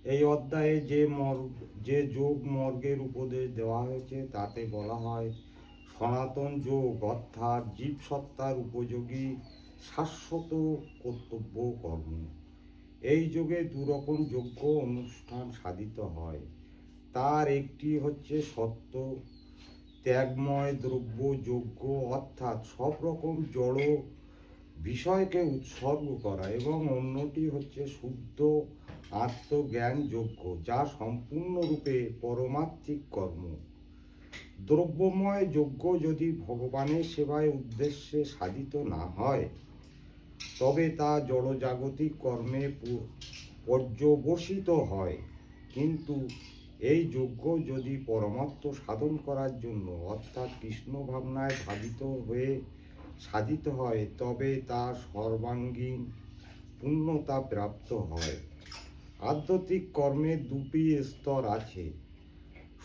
এই অধ্যায়ে যে যোগ মর্গের উপদেশ দেওয়া হয়েছে তাতে বলা হয় সনাতন যোগ অর্থাৎ জীবসত্তার উপযোগী শাশ্বত কর্তব্য কর্ম। এই যোগে দুরকম যজ্ঞ অনুষ্ঠান সাধিত হয়। তার একটি হচ্ছে সত্য ত্যাগময় দ্রব্য যজ্ঞ, অর্থাৎ সব রকম জড় বিষয়কে উৎসর্গ করা, এবং অন্যটি হচ্ছে শুদ্ধ আত্মজ্ঞান যজ্ঞ, যা সম্পূর্ণরূপে পরমাত্মিক কর্ম। দ্রব্যময় যজ্ঞ যদি ভগবানের সেবায় উদ্দেশ্যে সাধিত না হয় তবে তা জড়জাগতিক কর্মে পর্যবসিত হয়। কিন্তু এই যজ্ঞ যদি পরমাত্ম সাধন করার জন্য অর্থাৎ কৃষ্ণ ভাবনায় ভাবিত হয়ে সাধিত হয় তবে তা সর্বাঙ্গীন পূর্ণতা প্রাপ্ত হয়। আধ্যাত্মিক কর্মের দুটি স্তর আছে,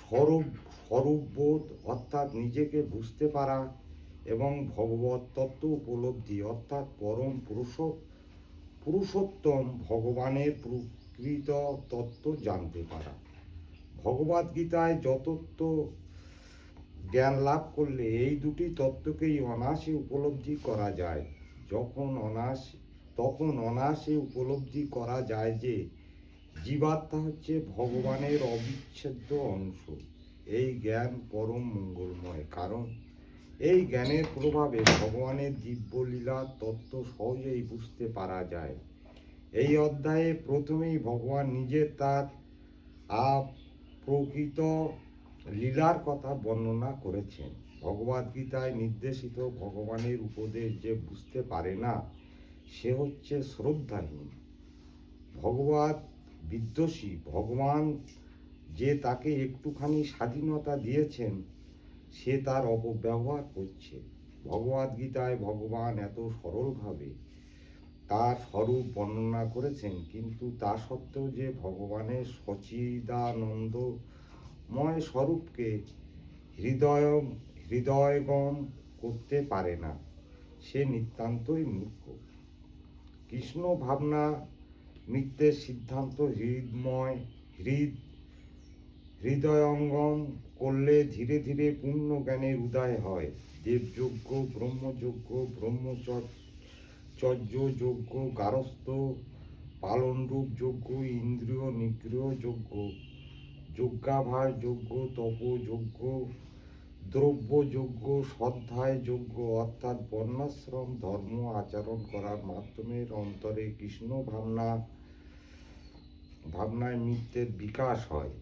স্বরূপবোধ অর্থাৎ নিজেকে বুঝতে পারা, এবং ভগবত তত্ত্ব উপলব্ধি অর্থাৎ পরম পুরুষোত্তম ভগবানের প্রকৃত তত্ত্ব জানতে পারা। ভগবদ্গীতায় যতত্ব জ্ঞান লাভ করলে এই দুটি তত্ত্বকেই অনায়াসে উপলব্ধি করা যায়। তখন অনায়াসে উপলব্ধি করা যায় যে জীবাত্মা হচ্ছে ভগবানের অবিচ্ছেদ্য অংশ। এই জ্ঞান পরম মঙ্গলময়, কারণ এই জ্ঞানের প্রভাবে ভগবানের দিব্যলীলা তত্ত্ব সহজেই বুঝতে পারা যায়। এই অধ্যায়ে প্রথমেই ভগবান নিজে তার প্রকৃত লীলার কথা বর্ণনা করেছেন। ভগবদ্গীতায় নির্দেশিত ভগবানের উপদেশ যে বুঝতে পারে না সে হচ্ছে শ্রদ্ধাহীন। ভগবত বিদ্বেষী। ভগবান যে তাকে একটুখানি স্বাধীনতা দিয়েছেন সে তার অপব্যবহার করছে। ভগবদ্গীতায় ভগবান এত সরলভাবে তার স্বরূপ বর্ণনা করেছেন, কিন্তু তা সত্ত্বেও যে ভগবানের সচিদানন্দময় স্বরূপকে হৃদয়ঙ্গম করতে পারে না সে নিতান্তই মূর্খ। কৃষ্ণ ভাবনা মৃত্যের সিদ্ধান্ত হৃদয়ঙ্গম করলে ধীরে ধীরে পূর্ণ জ্ঞানের উদয় হয়। দেবযজ্ঞ, ব্রহ্মযজ্ঞ, ব্রহ্মচর্য যজ্ঞ, গারস্থ পালনরূপ যজ্ঞ, ইন্দ্রিয় নিগ্রহ যজ্ঞ, যজ্ঞাভাস যজ্ঞ, তপযজ্ঞ, দ্রব্যযজ্ঞ, স্বাধ্যায় যজ্ঞ অর্থাৎ বর্ণাশ্রম ধর্ম আচরণ করার মাধ্যমে অন্তরে কৃষ্ণ ভাবনায় মৃত্যের বিকাশ হয়।